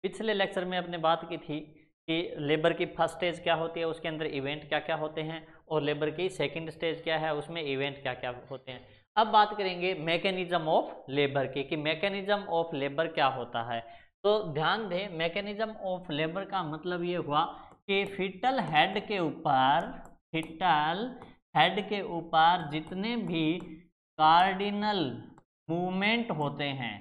पिछले लेक्चर में अपने बात की थी कि लेबर की फर्स्ट स्टेज क्या होती है, उसके अंदर इवेंट क्या क्या होते हैं, और लेबर की सेकंड स्टेज क्या है, उसमें इवेंट क्या क्या होते हैं। अब बात करेंगे मैकेनिज्म ऑफ लेबर की कि मैकेनिज्म ऑफ लेबर क्या होता है। तो ध्यान दें, मैकेनिज्म ऑफ लेबर का मतलब ये हुआ कि फीटल हेड के ऊपर जितने भी कार्डिनल मूवमेंट होते हैं,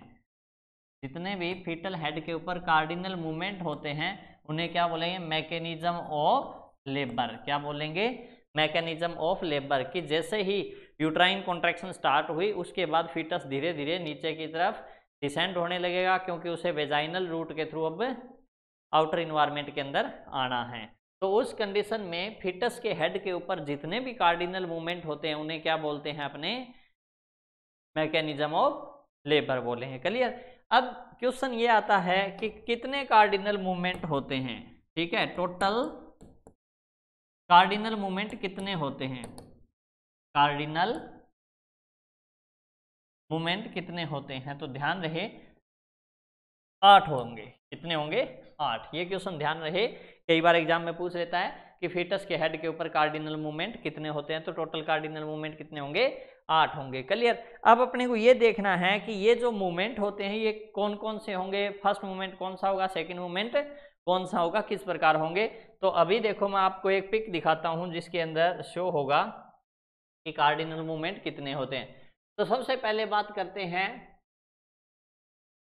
जितने भी फीटल हेड के ऊपर कार्डिनल मूवमेंट होते हैं, उन्हें क्या बोलेंगे, मैकेनिज्म ऑफ लेबर। क्या बोलेंगे, मैकेनिज्म ऑफ लेबर। कि जैसे ही यूट्राइन कॉन्ट्रैक्शन स्टार्ट हुई, उसके बाद फीटस धीरे धीरे नीचे की तरफ डिसेंड होने लगेगा, क्योंकि उसे वेजाइनल रूट के थ्रू अब आउटर इन्वायरमेंट के अंदर आना है। तो उस कंडीशन में फीटस के हेड के ऊपर जितने भी कार्डिनल मूवमेंट होते हैं, उन्हें क्या बोलते हैं, अपने मैकेनिज्म ऑफ लेबर बोले हैं। क्लियर। अब क्वेश्चन ये आता है कि कितने कार्डिनल मूवमेंट होते हैं। ठीक है, टोटल कार्डिनल मूवमेंट कितने होते हैं, कार्डिनल मूवमेंट कितने होते हैं। तो ध्यान रहे 8 होंगे। कितने होंगे, 8। ये क्वेश्चन ध्यान रहे, कई बार एग्जाम में पूछ लेता है कि फीटस के हेड के ऊपर कार्डिनल मूवमेंट कितने होते हैं, तो टोटल कार्डिनल मूवमेंट कितने होंगे, 8 होंगे। क्लियर। अब अपने को ये देखना है कि ये जो मूवमेंट होते हैं ये कौन कौन से होंगे, फर्स्ट मूवमेंट कौन सा होगा, सेकंड मूवमेंट कौन सा होगा, किस प्रकार होंगे। तो अभी देखो मैं आपको एक पिक दिखाता हूं जिसके अंदर शो होगा कि कार्डिनल मूवमेंट कितने होते हैं। तो सबसे पहले बात करते हैं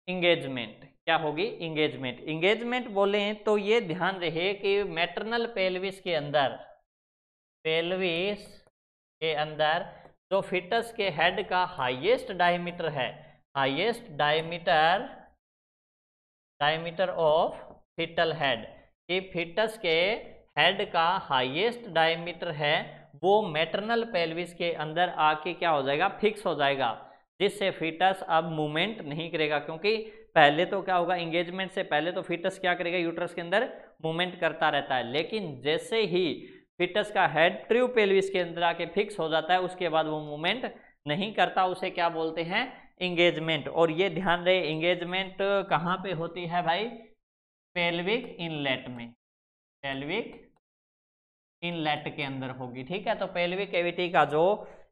इंगेजमेंट। क्या होगी, इंगेजमेंट। इंगेजमेंट बोले तो ये ध्यान रहे कि मैटरनल पेल्विस के अंदर जो फीटस के हेड का हाईएस्ट डायमीटर है, highest diameter of foetal head, कि फीटस के हेड का हाईएस्ट डायमीटर है, वो मैटरनल पेल्विस के अंदर आके क्या हो जाएगा, फिक्स हो जाएगा, जिससे फीटस अब मूवमेंट नहीं करेगा। क्योंकि पहले तो क्या होगा, इंगेजमेंट से पहले तो फीटस क्या करेगा, यूट्रस के अंदर मूवमेंट करता रहता है, लेकिन जैसे ही फीटस का हेड ट्रू पेल्विस के अंदर आके फिक्स हो जाता है, उसके बाद वो मूवमेंट नहीं करता, उसे क्या बोलते हैं, इंगेजमेंट। और ये ध्यान रहे, इंगेजमेंट कहाँ पे होती है भाई, पेल्विक इनलेट में, पेल्विक इनलेट के अंदर होगी। ठीक है, तो पेल्विक कैविटी का जो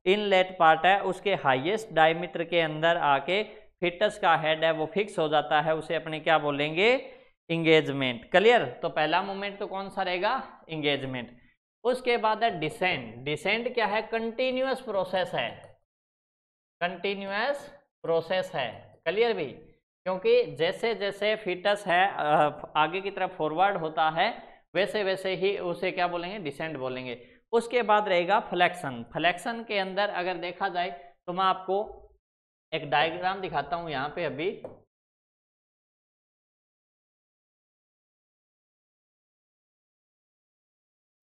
इनलेट पार्ट है, उसके हाईएस्ट डायमीटर के अंदर आके फीटस का हेड है वो फिक्स हो जाता है, उसे अपने क्या बोलेंगे, इंगेजमेंट। क्लियर। तो पहला मूवमेंट तो कौन सा रहेगा, इंगेजमेंट। उसके बाद है डिसेंड। डिसेंड क्या है, कंटिन्यूअस प्रोसेस है, कंटिन्यूअस प्रोसेस है। क्लियर भी, क्योंकि जैसे जैसे फीटस है आगे की तरफ फॉरवर्ड होता है, वैसे वैसे ही उसे क्या बोलेंगे, डिसेंड बोलेंगे। उसके बाद रहेगा फ्लेक्शन। फ्लेक्शन के अंदर अगर देखा जाए तो मैं आपको एक डायग्राम दिखाता हूं यहाँ पे अभी।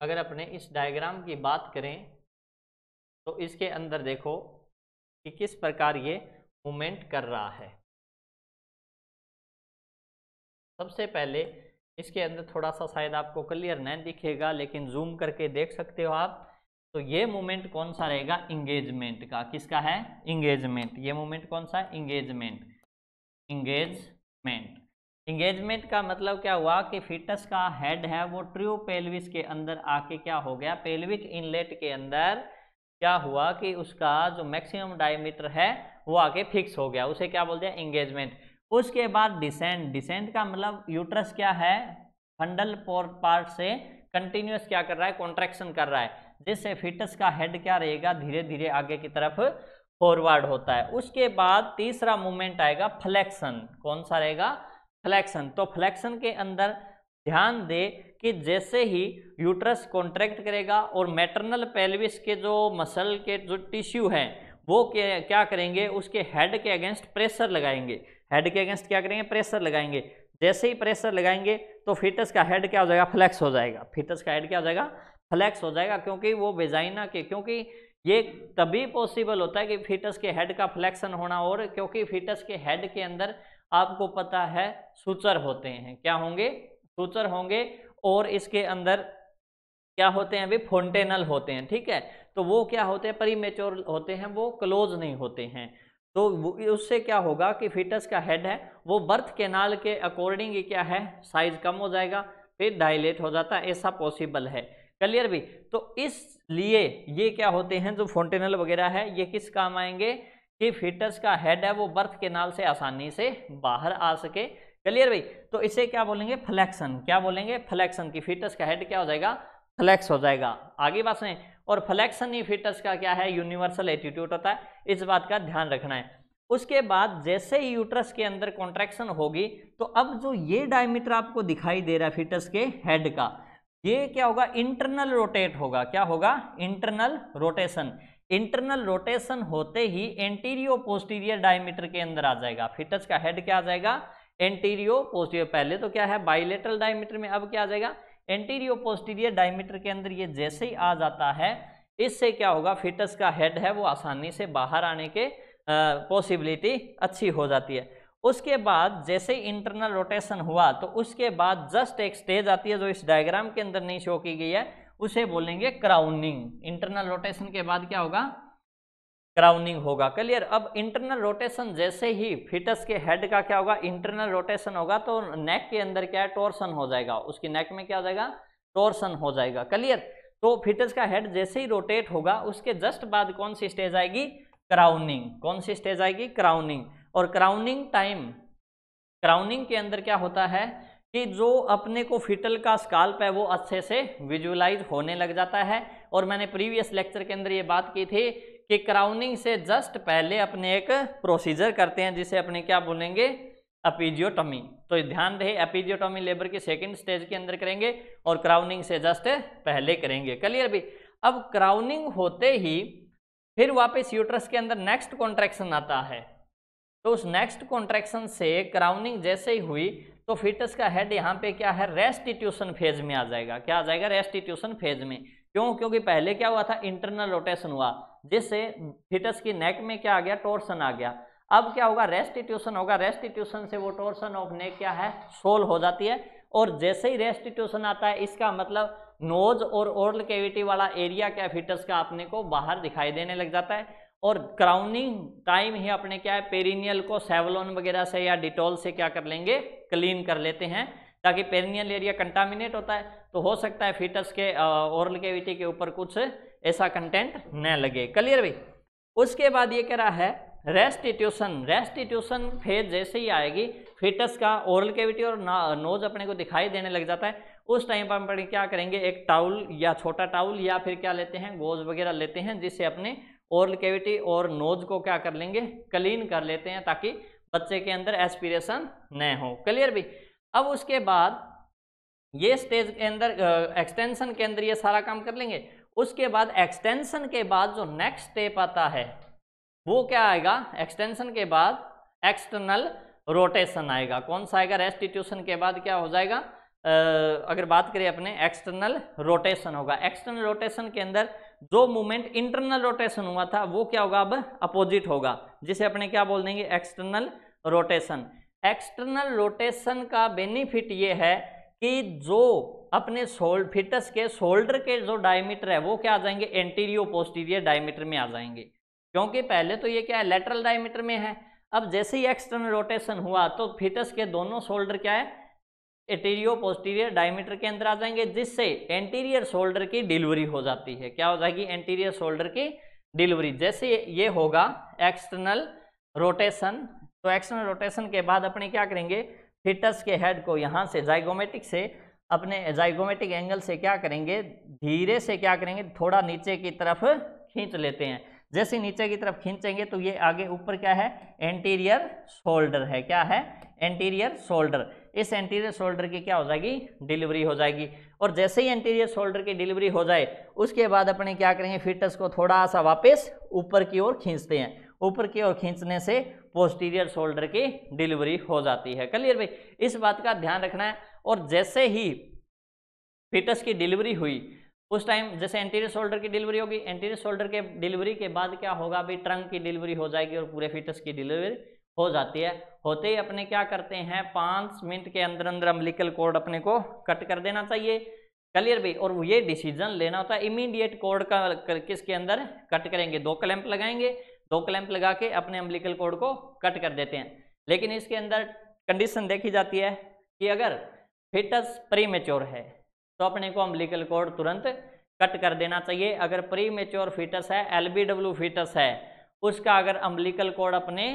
अगर अपने इस डायग्राम की बात करें तो इसके अंदर देखो कि किस प्रकार ये मूवमेंट कर रहा है। सबसे पहले इसके अंदर थोड़ा सा शायद आपको क्लियर नहीं दिखेगा, लेकिन जूम करके देख सकते हो आप। तो ये मूवमेंट कौन सा रहेगा, इंगेजमेंट का। किसका है, इंगेजमेंट। ये मूवमेंट कौन सा, इंगेजमेंट। इंगेजमेंट। इंगेजमेंट का मतलब क्या हुआ कि फीटस का हेड है वो ट्रू पेल्विस के अंदर आके क्या हो गया, पेल्विक इनलेट के अंदर क्या हुआ कि उसका जो मैक्सिमम डायमीटर है वो आके फिक्स हो गया, उसे क्या बोलते हैं, इंगेजमेंट। उसके बाद डिसेंड। डिसेंड का मतलब यूट्रस क्या है, फंडल पार्ट से कंटिन्यूअस क्या कर रहा है, कॉन्ट्रैक्शन कर रहा है, जिससे फीटस का हेड क्या रहेगा, धीरे धीरे आगे की तरफ फॉरवर्ड होता है। उसके बाद तीसरा मूवमेंट आएगा फ्लेक्शन। कौन सा रहेगा, फ्लेक्शन। तो फ्लेक्शन के अंदर ध्यान दे कि जैसे ही यूट्रस कॉन्ट्रैक्ट करेगा और मैटरनल पेल्विस के जो मसल के जो टिश्यू हैं वो क्या करेंगे, उसके हेड के अगेंस्ट प्रेशर लगाएंगे, हेड के अगेंस्ट क्या करेंगे, प्रेशर लगाएंगे। जैसे ही प्रेशर लगाएंगे तो फीटस का हेड क्या हो जाएगा, फ्लेक्स हो जाएगा। फीटस का हेड क्या हो जाएगा, फ्लेक्स हो जाएगा, क्योंकि वो वेजाइना के, क्योंकि ये तभी पॉसिबल होता है कि फीटस के हेड का फ्लेक्शन होना, और क्योंकि फीटस के हेड के अंदर आपको पता है सूचर होते हैं। क्या होंगे, सूचर होंगे, और इसके अंदर क्या होते हैं, अभी फोंटेनल होते हैं। ठीक है, तो वो क्या होते हैं, प्रीमेच्योर होते हैं, वो क्लोज नहीं होते हैं। तो उससे क्या होगा कि फीटस का हेड है वो बर्थ कैनाल के अकॉर्डिंग ही क्या है, साइज कम हो जाएगा, फिर डायलेट हो जाता है, ऐसा पॉसिबल है। क्लियर भी? तो इसलिए ये क्या होते हैं जो फोंटेनल वगैरह है, ये किस काम आएंगे कि फीटस का हेड है वो बर्थ कैनाल से आसानी से बाहर आ सके। क्लियर भाई? तो इसे क्या बोलेंगे, फ्लेक्शन। क्या बोलेंगे, फ्लेक्शन। की फीटस का हेड क्या हो जाएगा, फ्लेक्स हो जाएगा। आगे बात सुने, और फ्लेक्शन ही फीटस का क्या है, यूनिवर्सल एटीट्यूड होता है, इस बात का ध्यान रखना है। उसके बाद जैसे ही यूट्रस के अंदर कॉन्ट्रैक्शन होगी तो अब जो ये डायमीटर आपको दिखाई दे रहा है फीटस के हेड का, ये क्या होगा, इंटरनल रोटेट होगा। क्या होगा, इंटरनल रोटेशन। इंटरनल रोटेशन होते ही एंटीरियो पोस्टीरियर डायमीटर के अंदर आ जाएगा। फीटस का हेड क्या आ जाएगा, एंटीरियो पोस्टीरियर। पहले तो क्या है, बाइलेटरल डायमीटर में, अब क्या आ जाएगा, एंटीरियो पोस्टीरियर डायमीटर के अंदर। ये जैसे ही आ जाता है, इससे क्या होगा, फीटस का हेड है वो आसानी से बाहर आने के पॉसिबिलिटी अच्छी हो जाती है। उसके बाद जैसे इंटरनल रोटेशन हुआ तो उसके बाद जस्ट एक स्टेज आती है जो इस डायग्राम के अंदर नहीं शो की गई है, उसे बोलेंगे क्राउनिंग। इंटरनल रोटेशन के बाद क्या होगा, क्राउनिंग होगा। क्लियर? अब इंटरनल रोटेशन जैसे ही फीटस के हेड का क्या होगा, इंटरनल रोटेशन होगा तो नेक के अंदर क्या है, टॉर्सन हो जाएगा। उसकी नेक में क्या हो जाएगा, टॉर्सन हो जाएगा। क्लियर? तो फीटस का हेड जैसे ही रोटेट होगा उसके जस्ट बाद कौन सी स्टेज आएगी, क्राउनिंग। कौन सी स्टेज आएगी, क्राउनिंग। और क्राउनिंग टाइम, क्राउनिंग के अंदर क्या होता है कि जो अपने को फीटल का स्काल्प है वो अच्छे से विजुअलाइज होने लग जाता है। और मैंने प्रीवियस लेक्चर के अंदर ये बात की थी कि क्राउनिंग से जस्ट पहले अपने एक प्रोसीजर करते हैं जिसे अपने क्या बोलेंगे, एपिजियोटॉमी। तो ध्यान रहे, एपिजियोटॉमी लेबर की सेकंड स्टेज के अंदर करेंगे और क्राउनिंग से जस्ट पहले करेंगे। क्लियर भी? अब क्राउनिंग होते ही फिर वापस यूट्रस के अंदर नेक्स्ट कॉन्ट्रैक्शन आता है। तो उस नेक्स्ट कॉन्ट्रैक्शन से क्राउनिंग जैसे ही हुई तो फीटस का हेड यहाँ पे क्या है, रेस्टिट्यूशन फेज में आ जाएगा। क्या आ जाएगा, रेस्टिट्यूशन फेज में। क्यों? क्योंकि पहले क्या हुआ था, इंटरनल रोटेशन हुआ जिससे फीटस की नेक में क्या आ गया, टॉर्सन आ गया। अब क्या होगा, रेस्टिट्यूशन होगा। रेस्टिट्यूशन से वो टॉर्सन ऑफ नेक क्या है, सोल हो जाती है। और जैसे ही रेस्टिट्यूशन आता है इसका मतलब नोज और ओरल कैविटी वाला एरिया क्या फीटस का अपने को बाहर दिखाई देने लग जाता है। और क्राउनिंग टाइम ही अपने क्या है, पेरिनियल को सेवलॉन वगैरह से या डिटॉल से क्या कर लेंगे, क्लीन कर लेते हैं, ताकि पेरिनियल एरिया कंटामिनेट होता है तो हो सकता है फीटस के ओरल कैविटी के ऊपर कुछ ऐसा कंटेंट न लगे। क्लियर भाई? उसके बाद ये कह रहा है रेस्टिट्यूशन। रेस्टिट्यूशन फेज जैसे ही आएगी फीटस का ओरल कैविटी और नोज अपने को दिखाई देने लग जाता है। उस टाइम पर हम क्या करेंगे, एक टाउल या छोटा टाउल या फिर क्या लेते हैं, गोज वगैरह लेते हैं, जिससे अपने ओरल कैविटी और नोज को क्या कर लेंगे, क्लीन कर लेते हैं, ताकि बच्चे के अंदर एस्पिरेशन न हो। क्लियर भी? अब उसके बाद ये स्टेज के अंदर एक्सटेंशन के अंदर ये सारा काम कर लेंगे। उसके बाद एक्सटेंशन के बाद जो नेक्स्ट स्टेप आता है वो क्या आएगा, एक्सटेंशन के बाद एक्सटर्नल रोटेशन आएगा। कौन सा आएगा, रेस्टिट्यूशन के बाद क्या हो जाएगा, अगर बात करें अपने एक्सटर्नल रोटेशन होगा। एक्सटर्नल रोटेशन के अंदर जो मूवमेंट इंटरनल रोटेशन हुआ था वो क्या होगा, अब अपोजिट होगा, जिसे अपने क्या बोल देंगे, एक्सटर्नल रोटेशन। एक्सटर्नल रोटेशन का बेनिफिट ये है कि जो अपने फीटस के शोल्डर के जो डायमीटर है वो क्या आ जाएंगे, एंटीरियो पोस्टीरियर डायमीटर में आ जाएंगे। क्योंकि पहले तो ये क्या है, लेटरल डायमीटर में है। अब जैसे ही एक्सटर्नल रोटेशन हुआ तो फीटस के दोनों शोल्डर क्या है, एंटीरियो पोस्टीरियर डायमीटर के अंदर आ जाएंगे, जिससे एंटीरियर शोल्डर की डिलीवरी हो जाती है। क्या हो जाएगी, एंटीरियर शोल्डर की डिलीवरी। जैसे ये होगा एक्सटर्नल रोटेशन, तो एक्सटर्नल रोटेशन के बाद अपने क्या करेंगे, फीटस के हेड को यहाँ से जाइगोमेटिक से, अपने जाइगोमेटिक एंगल से क्या करेंगे, धीरे से क्या करेंगे, थोड़ा नीचे की तरफ खींच लेते हैं। जैसे नीचे की तरफ खींचेंगे तो ये आगे ऊपर क्या है, एंटीरियर शोल्डर है। क्या है, एंटीरियर शोल्डर। इस एंटीरियर शोल्डर की क्या हो जाएगी, डिलीवरी हो जाएगी। और जैसे ही एंटीरियर शोल्डर की डिलीवरी हो जाए उसके बाद अपने क्या करेंगे, फीटस को थोड़ा सा वापस ऊपर की ओर खींचते हैं। ऊपर की ओर खींचने से पोस्टीरियर शोल्डर की डिलीवरी हो जाती है। क्लियर भाई? इस बात का ध्यान रखना है। और जैसे ही फीटस की डिलीवरी हुई उस टाइम जैसे एंटीरियर शोल्डर की डिलीवरी होगी, एंटीरियर शोल्डर के डिलीवरी के बाद क्या होगा, अभी ट्रंक की डिलीवरी हो जाएगी और पूरे फीटस की डिलीवरी हो जाती है। होते ही अपने क्या करते हैं, 5 मिनट के अंदर अंदर अम्बिलिकल कॉर्ड अपने को कट कर देना चाहिए। क्लियर भाई? और ये डिसीजन लेना होता है इमीडिएट कॉर्ड का, किसके अंदर कट करेंगे, 2 क्लैंप लगाएंगे 2 क्लैंप लगा के अपने अम्बिलिकल कॉर्ड को कट कर देते हैं। लेकिन इसके अंदर कंडीशन देखी जाती है कि अगर फिटस प्रीमेच्योर है तो अपने को अम्बिलिकल कॉर्ड तुरंत कट कर देना चाहिए। अगर प्रीमेच्योर फिटस है, LBW फिटस है, उसका अगर अम्बिलिकल कॉर्ड अपने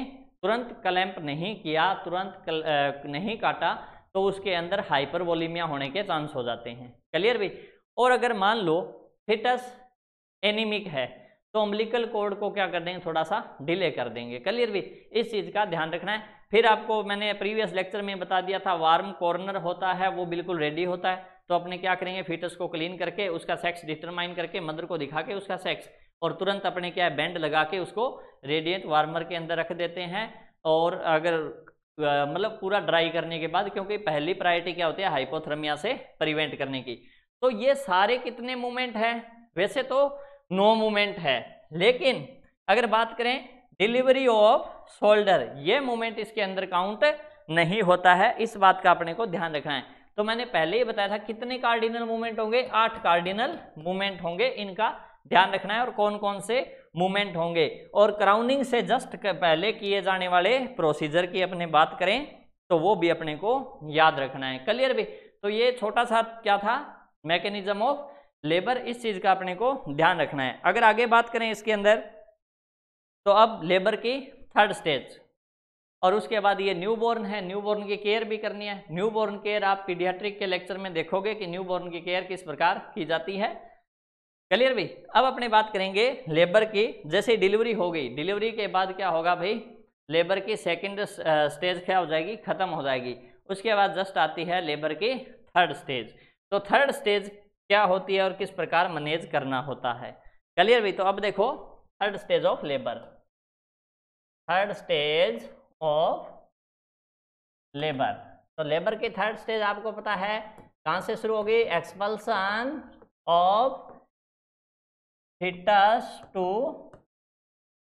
तुरंत क्लैंप नहीं किया, तुरंत नहीं काटा, तो उसके अंदर हाइपरवोलीमिया होने के चांस हो जाते हैं। क्लियर भी। और अगर मान लो फिटस एनीमिक है तो अम्बिलिकल कॉर्ड को क्या कर देंगे, थोड़ा सा डिले कर देंगे। क्लियर भी। इस चीज़ का ध्यान रखना है। फिर आपको मैंने प्रीवियस लेक्चर में बता दिया था, वार्म कॉर्नर होता है वो बिल्कुल रेडी होता है, तो अपने क्या करेंगे, फिटस को क्लीन करके उसका सेक्स डिटरमाइन करके मदर को दिखा के उसका सेक्स, और तुरंत अपने क्या है बैंड लगा के उसको रेडिएंट वार्मर के अंदर रख देते हैं। और अगर मतलब पूरा ड्राई करने के बाद, क्योंकि पहली प्रायोरिटी क्या होती है, हाइपोथर्मिया से प्रिवेंट करने की। तो ये सारे कितने मूवमेंट है, वैसे तो 9 मूवमेंट है, लेकिन अगर बात करें डिलीवरी ऑफ शोल्डर, ये मूवमेंट इसके अंदर काउंट नहीं होता है। इस बात का अपने को ध्यान रखना है। तो मैंने पहले ही बताया था कितने कार्डिनल मूवमेंट होंगे, 8 कार्डिनल मूवमेंट होंगे, इनका ध्यान रखना है। और कौन कौन से मूवमेंट होंगे, और क्राउनिंग से जस्ट पहले किए जाने वाले प्रोसीजर की अपने बात करें तो वो भी अपने को याद रखना है। क्लियर भी। तो ये छोटा सा क्या था, मैकेनिज्म ऑफ लेबर, इस चीज का अपने को ध्यान रखना है। अगर आगे बात करें इसके अंदर, तो अब लेबर की 3rd स्टेज, और उसके बाद ये न्यूबॉर्न है, न्यूबॉर्न की केयर भी करनी है। न्यूबॉर्न केयर आप पीडियाट्रिक के लेक्चर में देखोगे कि न्यूबॉर्न की केयर किस प्रकार की जाती है। क्लियर भी। अब अपने बात करेंगे लेबर की। जैसे डिलीवरी हो गई, डिलीवरी के बाद क्या होगा भाई, लेबर की 2nd स्टेज क्या हो जाएगी, खत्म हो जाएगी। उसके बाद जस्ट आती है लेबर की 3rd स्टेज। तो 3rd स्टेज क्या होती है और किस प्रकार मैनेज करना होता है। क्लियर भी। तो अब देखो 3rd stage of labour, 3rd stage of labour. तो लेबर की 3rd स्टेज आपको पता है कहां से शुरू होगी, expulsion of foetus to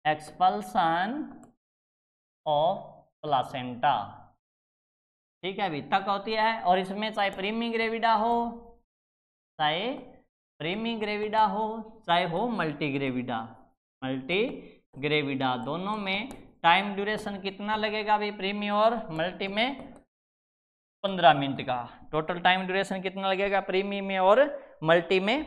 expulsion of placenta. ठीक है अभी तक होती है। और इसमें चाहे प्रीमी ग्रेविडा हो, चाहे प्रीमी ग्रेविडा हो, चाहे हो मल्टी ग्रेविडा, मल्टी ग्रेविडा, दोनों में टाइम ड्यूरेशन कितना लगेगा भाई, प्रीमी और मल्टी में 15 मिनट का। टोटल टाइम ड्यूरेशन कितना लगेगा प्रीमी में और मल्टी में,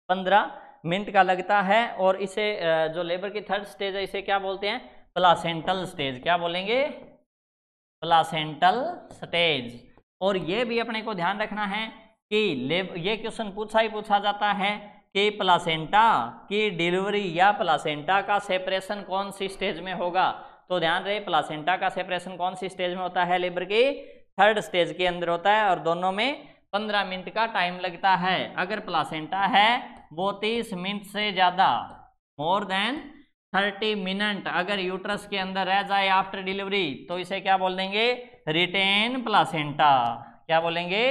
15 मिनट का लगता है। और इसे जो लेबर की 3rd स्टेज है, इसे क्या बोलते हैं, प्लासेंटल स्टेज। क्या बोलेंगे, प्लासेंटल स्टेज। और ये भी अपने को ध्यान रखना है कि ये क्वेश्चन पूछा जाता है कि प्लासेंटा की डिलीवरी या प्लासेंटा का सेपरेशन कौन सी स्टेज में होगा। तो ध्यान रहे, प्लासेंटा का सेपरेशन कौन सी स्टेज में होता है, लेबर की 3rd स्टेज के अंदर होता है, और दोनों में 15 मिनट का टाइम लगता है। अगर प्लासेंटा है वो 30 मिनट से ज़्यादा, मोर देन 30 मिनट अगर यूट्रस के अंदर रह जाए आफ्टर डिलीवरी, तो इसे क्या बोल देंगे, रिटेन प्लासेंटा। क्या बोलेंगे,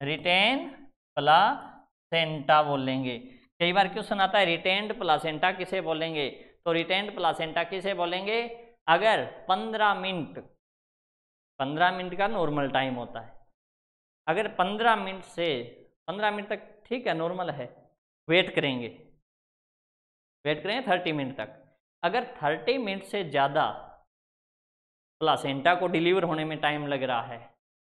रिटेन प्लासेंटा बोलेंगे। कई बार क्वेश्चन आता है रिटेन्ड प्लासेंटा किसे बोलेंगे, तो रिटेन्ड प्लासेंटा किसे बोलेंगे अगर 15 मिनट का नॉर्मल टाइम होता है। अगर 15 मिनट तक ठीक है, नॉर्मल है, वेट करेंगे 30 मिनट तक। अगर 30 मिनट से ज़्यादा प्लासेंटा को डिलीवर होने में टाइम लग रहा है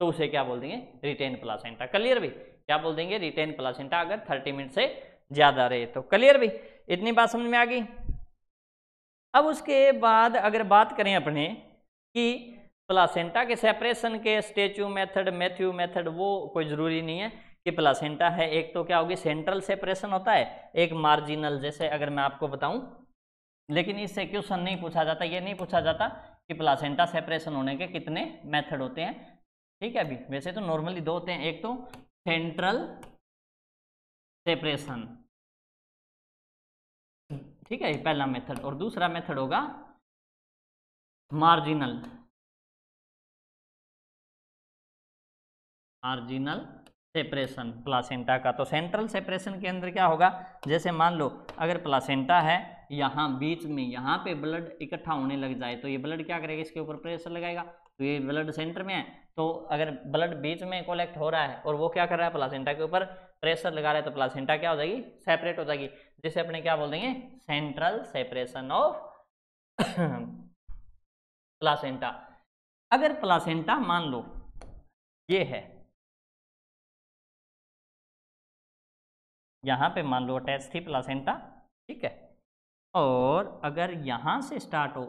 तो उसे क्या बोल देंगे, रिटेन प्लासेंटा। क्लियर भी। क्या बोल देंगे, रिटेन प्लासेंटा अगर 30 मिनट से ज़्यादा रहे तो। क्लियर भी। इतनी बात समझ में आ गई। अब उसके बाद अगर बात करें अपने कि प्लासेंटा के सेपरेशन के स्टेच्यू मेथड, मैथ्यू मेथड, वो कोई ज़रूरी नहीं है कि प्लासेंटा है। एक तो क्या होगी, सेंट्रल सेपरेशन होता है, एक मार्जिनल। जैसे अगर मैं आपको बताऊं, लेकिन इससे क्वेश्चन नहीं पूछा जाता, ये नहीं पूछा जाता कि प्लासेंटा सेपरेशन होने के कितने मेथड होते हैं। ठीक है अभी, वैसे तो नॉर्मली 2 होते हैं, एक तो सेंट्रल सेपरेशन, ठीक है पहला मेथड, और दूसरा मेथड होगा मार्जिनल सेपरेशन प्लासेंटा का। तो सेंट्रल सेपरेशन के अंदर क्या होगा, जैसे मान लो अगर प्लासेंटा है, यहाँ बीच में यहाँ पे ब्लड इकट्ठा होने लग जाए, तो ये ब्लड क्या करेगा, इसके ऊपर प्रेशर लगाएगा। तो ये ब्लड सेंटर में है, तो अगर ब्लड बीच में कलेक्ट हो रहा है और वो क्या कर रहा है, प्लासेंटा के ऊपर प्रेशर लगा रहे हैं तो प्लासेंटा क्या हो जाएगी, सेपरेट हो जाएगी, जिसे अपने क्या बोल देंगे, सेंट्रल सेपरेशन ऑफ प्लासेंटा। अगर प्लासेंटा मान लो ये है, यहां पे मान लो अटैच थी प्लासेंटा, ठीक है, और अगर यहां से स्टार्ट हो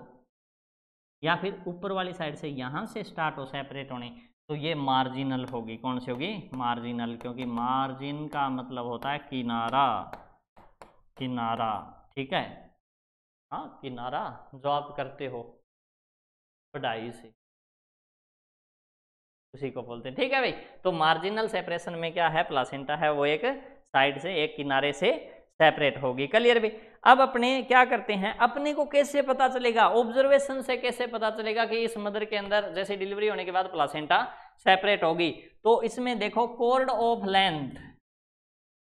या फिर ऊपर वाली साइड से यहां से स्टार्ट हो सेपरेट होने, तो ये मार्जिनल होगी। कौन सी होगी, मार्जिनल, क्योंकि मार्जिन का मतलब होता है किनारा, किनारा, ठीक है, हाँ किनारा जो आप करते हो पढ़ाई से, उसी को बोलते हैं, ठीक है भाई। तो मार्जिनल सेपरेशन में क्या है, प्लासेंटा है वो एक साइड से, एक किनारे से सेपरेट होगी। क्लियर भी। अब अपने क्या करते हैं, अपने को कैसे पता चलेगा, ऑब्जर्वेशन से कैसे पता चलेगा कि इस मदर के अंदर जैसे डिलीवरी होने के बाद प्लासेंटा सेपरेट होगी। तो इसमें देखो cord of length,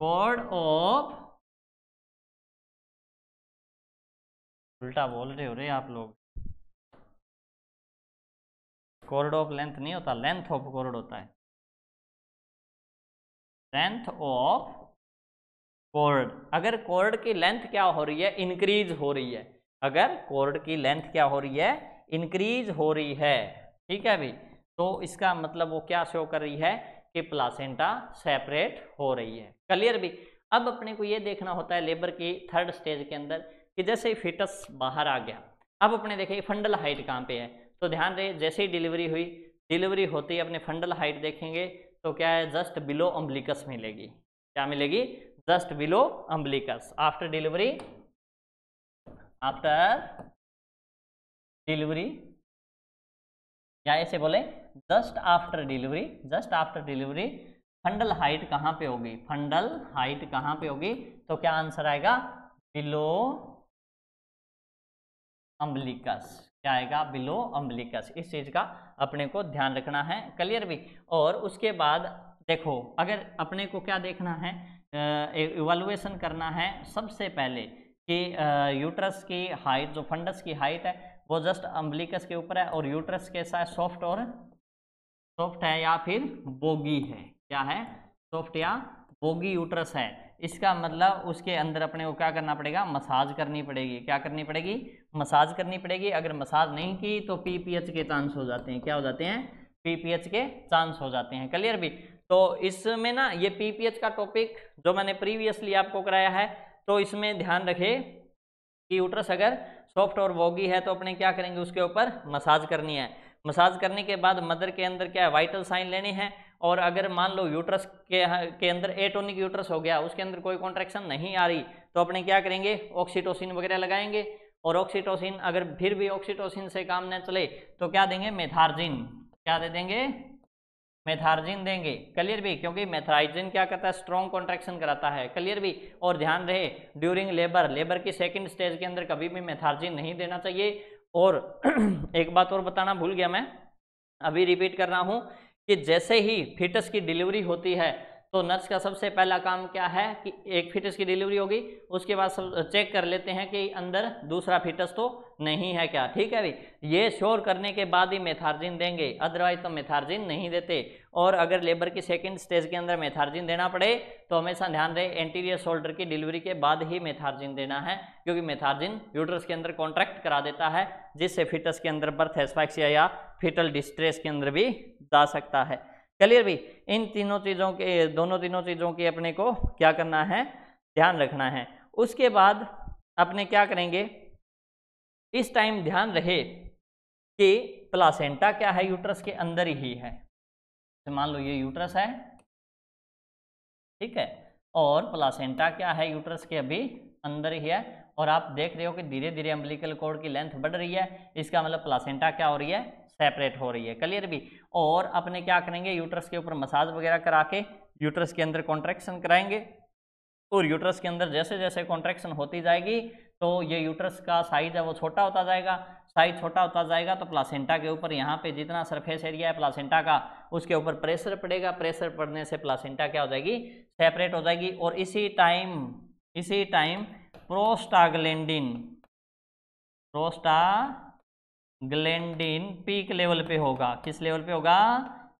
cord of, उल्टा बोल रहे हो रे आप लोग, कॉर्ड ऑफ लेंथ नहीं होता, लेंथ ऑफ कॉर्ड होता है, लेंथ ऑफ कॉर्ड। अगर कॉर्ड की लेंथ क्या हो रही है, इंक्रीज हो रही है, अगर कॉर्ड की लेंथ क्या हो रही है, इंक्रीज हो रही है, ठीक है भाई, तो इसका मतलब वो क्या शो कर रही है कि प्लासेंटा सेपरेट हो रही है। क्लियर भी। अब अपने को ये देखना होता है लेबर की थर्ड स्टेज के अंदर कि जैसे ही फिटस बाहर आ गया, अब अपने देखें फंडल हाइट कहाँ पे है, तो ध्यान रहे जैसे ही डिलीवरी हुई, डिलीवरी होती है अपने फंडल हाइट देखेंगे तो क्या है, जस्ट बिलो अम्बिलिकस मिलेगी। क्या मिलेगी, just below umbilicus. After delivery, after delivery, या ऐसे बोले just after delivery, just after delivery fundal height कहाँ पे होगी, फंडल हाइट कहाँ पे होगी, तो क्या आंसर आएगा, बिलो अम्बिलिकस। क्या आएगा, बिलो अम्बिलिकस। इस चीज का अपने को ध्यान रखना है। क्लियर भी। और उसके बाद देखो अगर अपने को क्या देखना है, इवैल्यूएशन करना है सबसे पहले कि यूट्रस की हाइट, जो फंडस की हाइट है वो जस्ट अम्बिलिकस के ऊपर है, और यूट्रस कैसा है, सॉफ्ट और सॉफ्ट है या फिर बोगी है, क्या है, सॉफ्ट या बोगी यूट्रस है। इसका मतलब उसके अंदर अपने को क्या करना पड़ेगा, मसाज करनी पड़ेगी। क्या करनी पड़ेगी, मसाज करनी पड़ेगी। अगर मसाज नहीं की तो पीपीएच के चांस हो जाते हैं। क्या हो जाते हैं, पीपीएच के चांस हो जाते हैं। क्लियर भी। तो इसमें ना ये पीपीएच का टॉपिक जो मैंने प्रीवियसली आपको कराया है, तो इसमें ध्यान रखे कि यूट्रस अगर सॉफ्ट और वॉगी है तो अपने क्या करेंगे, उसके ऊपर मसाज करनी है। मसाज करने के बाद मदर के अंदर क्या है, वाइटल साइन लेने हैं। और अगर मान लो यूट्रस के अंदर एटोनिक यूट्रस हो गया, उसके अंदर कोई कॉन्ट्रैक्शन नहीं आ रही, तो अपने क्या करेंगे, ऑक्सीटोसिन वगैरह लगाएंगे। और ऑक्सीटोसिन अगर फिर भी ऑक्सीटोसिन से काम न चले तो क्या देंगे, मेथार्जिन। क्या दे देंगे, मेथार्जिन देंगे। क्लियर भी। क्योंकि मेथार्जिन क्या करता है, स्ट्रॉन्ग कॉन्ट्रैक्शन कराता है। क्लियर भी। और ध्यान रहे ड्यूरिंग लेबर, लेबर की सेकंड स्टेज के अंदर कभी भी मेथार्जिन नहीं देना चाहिए। और एक बात और बताना भूल गया मैं, अभी रिपीट कर रहा हूं कि जैसे ही फिटस की डिलीवरी होती है तो नर्स का सबसे पहला काम क्या है कि एक फिटस की डिलीवरी होगी, उसके बाद सब चेक कर लेते हैं कि अंदर दूसरा फिटस तो नहीं है क्या। ठीक है भाई। ये श्योर करने के बाद ही मेथार्जिन देंगे, अदरवाइज तो मेथार्जिन नहीं देते। और अगर लेबर की सेकंड स्टेज के अंदर मेथार्जिन देना पड़े तो हमेशा ध्यान रहे एंटीरियर शोल्डर की डिलीवरी के बाद ही मेथार्जिन देना है, क्योंकि मेथार्जिन यूट्रस के अंदर कॉन्ट्रैक्ट करा देता है, जिससे फिटस के अंदर बर्थ एस्फाइक्सिया या फिटल डिस्ट्रेस के अंदर भी जा सकता है। क्लियर भी। इन तीनों चीज़ों के, तीनों चीज़ों की अपने को क्या करना है, ध्यान रखना है। उसके बाद अपने क्या करेंगे, इस टाइम ध्यान रहे कि प्लासेंटा क्या है, यूट्रस के अंदर ही है। तो मान लो ये यूट्रस है, ठीक है, और प्लासेंटा क्या है, यूट्रस के अभी अंदर ही है। और आप देख रहे हो कि धीरे धीरे अम्बिलिकल कॉर्ड की लेंथ बढ़ रही है, इसका मतलब प्लासेंटा क्या हो रही है, सेपरेट हो रही है। क्लियर भी। और अपने क्या करेंगे, यूट्रस के ऊपर मसाज वगैरह करा के यूट्रस के अंदर कॉन्ट्रैक्शन कराएंगे। और यूट्रस के अंदर जैसे जैसे कॉन्ट्रैक्शन होती जाएगी तो ये यूट्रस का साइज है वो छोटा होता जाएगा। साइज छोटा होता जाएगा तो प्लासेंटा के ऊपर यहाँ पे जितना सरफेस एरिया है प्लासेंटा का, उसके ऊपर प्रेशर पड़ेगा। प्रेशर पड़ने से प्लासेंटा क्या हो जाएगी, सेपरेट हो जाएगी। और इसी टाइम प्रोस्टाग्लैंडिन पीक लेवल पे होगा। किस लेवल पे होगा,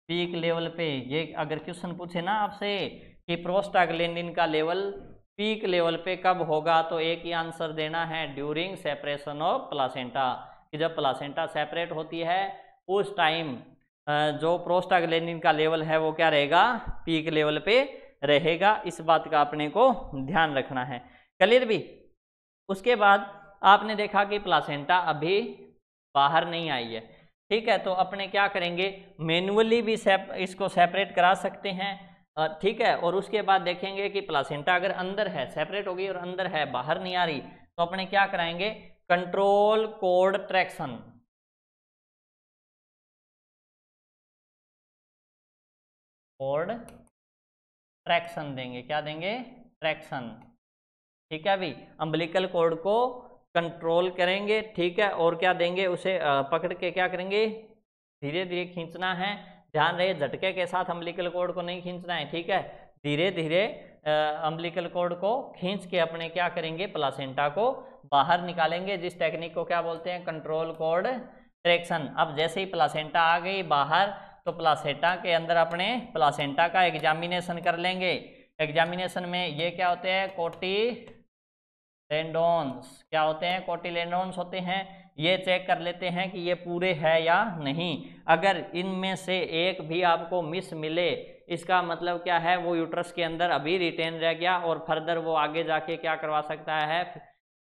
पीक लेवल पे। ये अगर क्वेश्चन पूछे ना आपसे कि प्रोस्टाग्लैंडिन का लेवल पीक लेवल पे कब होगा, तो एक ही आंसर देना है, ड्यूरिंग सेपरेशन ऑफ प्लासेंटा, कि जब प्लासेंटा सेपरेट होती है उस टाइम जो प्रोस्टाग्लैंडिन का लेवल है वो क्या रहेगा, पीक लेवल पे रहेगा। इस बात का अपने को ध्यान रखना है। क्लियर भी। उसके बाद आपने देखा कि प्लासेंटा अभी बाहर नहीं आई है, ठीक है, तो अपने क्या करेंगे, मैन्युअली भी इसको सेपरेट करा सकते हैं, ठीक है। और उसके बाद देखेंगे कि प्लासेंटा अगर अंदर है, सेपरेट हो गई और अंदर है, बाहर नहीं आ रही, तो अपने क्या कराएंगे, control code traction, code traction देंगे। क्या देंगे, ट्रैक्शन, ठीक है। अभी अम्बिलिकल कोड को कंट्रोल करेंगे, ठीक है, और क्या देंगे, उसे पकड़ के क्या करेंगे, धीरे धीरे खींचना है। ध्यान रहे झटके के साथ अम्बिलिकल कोड को नहीं खींचना है, ठीक है। धीरे धीरे अम्बिलिकल कोड को खींच के अपने क्या करेंगे, प्लासेंटा को बाहर निकालेंगे, जिस टेक्निक को क्या बोलते हैं, कंट्रोल कोड ट्रैक्शन। अब जैसे ही प्लासेंटा आ गई बाहर, तो प्लासेंटा के अंदर अपने प्लासेंटा का एग्जामिनेशन कर लेंगे। एग्जामिनेशन में ये क्या होते हैं, कोटिलेडोन्स, क्या होते हैं, कोटिलेडोन्स होते हैं। ये चेक कर लेते हैं कि ये पूरे है या नहीं। अगर इनमें से एक भी आपको मिस मिले, इसका मतलब क्या है, वो यूट्रस के अंदर अभी रिटेन रह गया और फर्दर वो आगे जाके क्या करवा सकता है,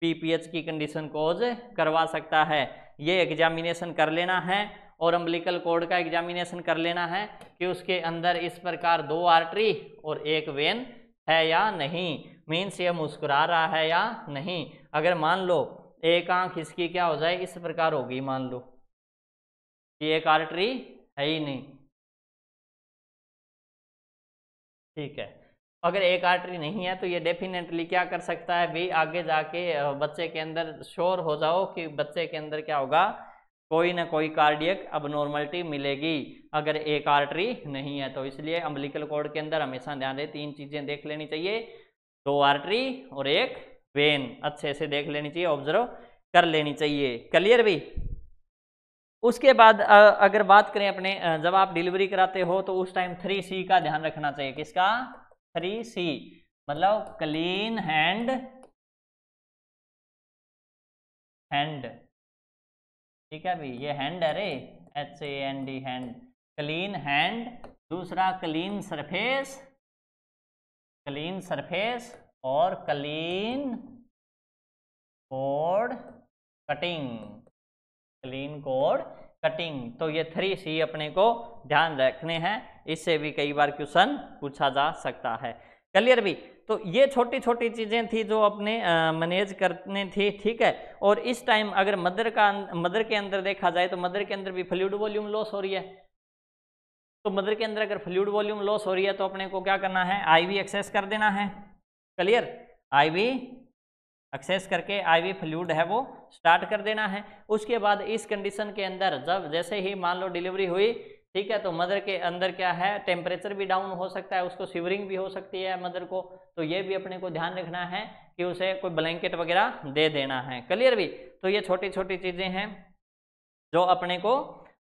पीपीएच की कंडीशन कोज करवा सकता है। ये एग्जामिनेशन कर लेना है। और अम्बिलिकल कोड का एग्जामिनेशन कर लेना है कि उसके अंदर इस प्रकार 2 आर्टरी और 1 वेन है या नहीं, मीन्स ये मुस्कुरा रहा है या नहीं। अगर मान लो एक आंख इसकी क्या हो जाए, इस प्रकार होगी, मान लो कि एक आर्टरी है ही नहीं, ठीक है। अगर एक आर्टरी नहीं है तो ये डेफिनेटली क्या कर सकता है भाई, आगे जाके बच्चे के अंदर श्योर हो जाओ कि बच्चे के अंदर क्या होगा, कोई ना कोई कार्डियक अबनॉर्मलिटी मिलेगी अगर एक आर्टरी नहीं है तो। इसलिए अम्बिलिकल कोड के अंदर हमेशा ध्यान रहे 3 चीजें देख लेनी चाहिए, 2 आर्टरी और 1 वेन, अच्छे से देख लेनी चाहिए, ऑब्जर्व कर लेनी चाहिए। क्लियर भी। उसके बाद अगर बात करें अपने जब आप डिलीवरी कराते हो तो उस टाइम 3C का ध्यान रखना चाहिए। किसका, 3C, मतलब क्लीन हैंड, ठीक है भाई, ये हैंड है रे, HAND, हैंड, क्लीन हैंड। दूसरा क्लीन सरफेस, और क्लीन कोड कटिंग, तो ये 3C अपने को ध्यान रखने हैं, इससे भी कई बार क्वेश्चन पूछा जा सकता है। क्लियर भी। तो ये छोटी छोटी चीजें थी जो अपने मैनेज करने थी, ठीक है। और इस टाइम अगर मदर के अंदर देखा जाए तो मदर के अंदर भी फ्लूइड वॉल्यूम लॉस हो रही है। तो मदर के अंदर अगर फ्लूइड वॉल्यूम लॉस हो रही है तो अपने को क्या करना है, IV एक्सेस कर देना है। क्लियर, IV एक्सेस करके IV फ्लूइड है वो स्टार्ट कर देना है। उसके बाद इस कंडीशन के अंदर जब जैसे ही मान लो डिलीवरी हुई, ठीक है, तो मदर के अंदर क्या है, टेम्परेचर भी डाउन हो सकता है, उसको शिवरिंग भी हो सकती है मदर को, तो ये भी अपने को ध्यान रखना है कि उसे कोई ब्लैंकेट वगैरह दे देना है। क्लियर भी। तो ये छोटी छोटी चीजें हैं जो अपने को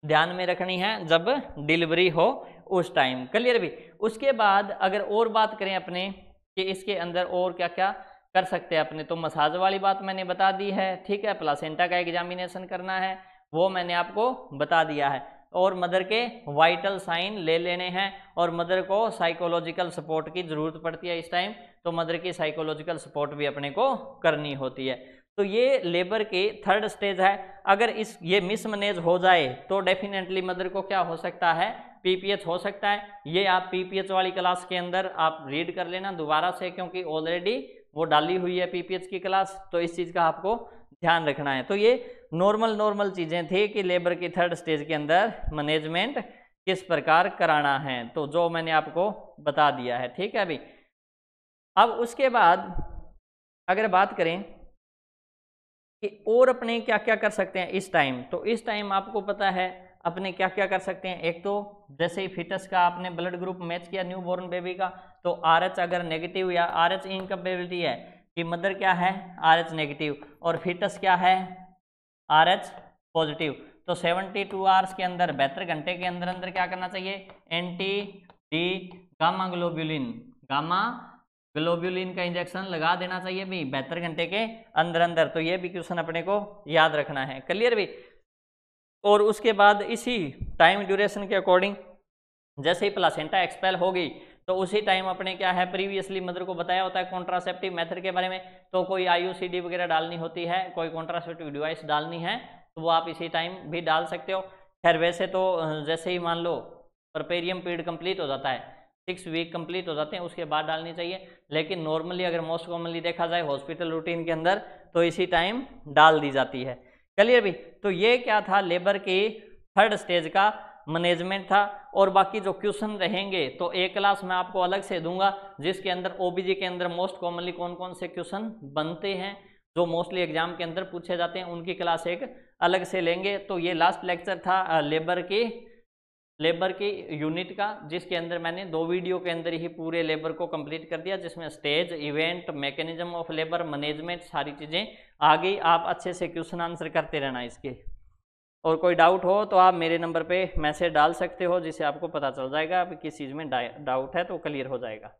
ध्यान में रखनी है जब डिलीवरी हो उस टाइम। क्लियर भी। उसके बाद अगर और बात करें अपने कि इसके अंदर और क्या क्या कर सकते हैं अपने, तो मसाज वाली बात मैंने बता दी है, ठीक है। प्लासेंटा का एग्जामिनेशन करना है वो मैंने आपको बता दिया है। और मदर के वाइटल साइन ले लेने हैं, और मदर को साइकोलॉजिकल सपोर्ट की ज़रूरत पड़ती है इस टाइम, तो मदर की साइकोलॉजिकल सपोर्ट भी अपने को करनी होती है। तो ये लेबर की 3rd स्टेज है। अगर ये मिसमैनेज हो जाए तो डेफिनेटली मदर को क्या हो सकता है, PPH हो सकता है। ये आप PPH वाली क्लास के अंदर आप रीड कर लेना दोबारा से, क्योंकि ऑलरेडी वो डाली हुई है PPH की क्लास, तो इस चीज़ का आपको ध्यान रखना है। तो ये नॉर्मल चीज़ें थी कि लेबर की 3rd स्टेज के अंदर मैनेजमेंट किस प्रकार कराना है, तो जो मैंने आपको बता दिया है, ठीक है। अभी अब उसके बाद अगर बात करें कि और अपने क्या क्या कर सकते हैं इस टाइम, तो इस टाइम आपको पता है अपने क्या क्या कर सकते हैं। एक तो जैसे ही फिटस का आपने ब्लड ग्रुप मैच किया न्यू बॉर्न बेबी का, तो RH अगर नेगेटिव या RH इनकम्पेबिलिटी है कि मदर क्या है, RH नेगेटिव, और फिटस क्या है, RH पॉजिटिव, तो 72 आवर्स के अंदर 72 घंटे के अंदर अंदर क्या करना चाहिए, anti D gamma gamma globulin का इंजेक्शन लगा देना चाहिए भी 72 घंटे के अंदर अंदर। तो ये भी क्वेश्चन अपने को याद रखना है। क्लियर भी। और उसके बाद इसी टाइम ड्यूरेशन के अकॉर्डिंग जैसे ही प्लासेंटा एक्सपेल होगी तो उसी टाइम अपने क्या है, प्रीवियसली मदर को बताया होता है कॉन्ट्रासेप्टिव मेथड के बारे में, तो कोई IUCD वगैरह डालनी होती है, कोई कॉन्ट्रासेप्टिव डिवाइस डालनी है तो वो आप इसी टाइम भी डाल सकते हो। खैर वैसे तो जैसे ही मान लो परपेरियम पीरियड कंप्लीट हो जाता है, 6 वीक कंप्लीट हो जाते हैं, उसके बाद डालनी चाहिए। लेकिन नॉर्मली अगर मोस्ट कॉमनली देखा जाए हॉस्पिटल रूटीन के अंदर तो इसी टाइम डाल दी जाती है। क्लियर भी। तो ये क्या था, लेबर की 3rd स्टेज का मैनेजमेंट था। और बाकी जो क्वेश्चन रहेंगे तो एक क्लास मैं आपको अलग से दूंगा जिसके अंदर OBG के अंदर मोस्ट कॉमनली कौन कौन से क्वेश्चन बनते हैं जो मोस्टली एग्जाम के अंदर पूछे जाते हैं, उनकी क्लास एक अलग से लेंगे। तो ये लास्ट लेक्चर था लेबर की यूनिट का, जिसके अंदर मैंने 2 वीडियो के अंदर ही पूरे लेबर को कंप्लीट कर दिया, जिसमें stage, event, mechanism of labour, management, सारी चीज़ें आ गई। आप अच्छे से क्वेश्चन आंसर करते रहना इसके। और कोई डाउट हो तो आप मेरे नंबर पे मैसेज डाल सकते हो, जिससे आपको पता चल जाएगा किस चीज़ में डाउट है तो क्लियर हो जाएगा।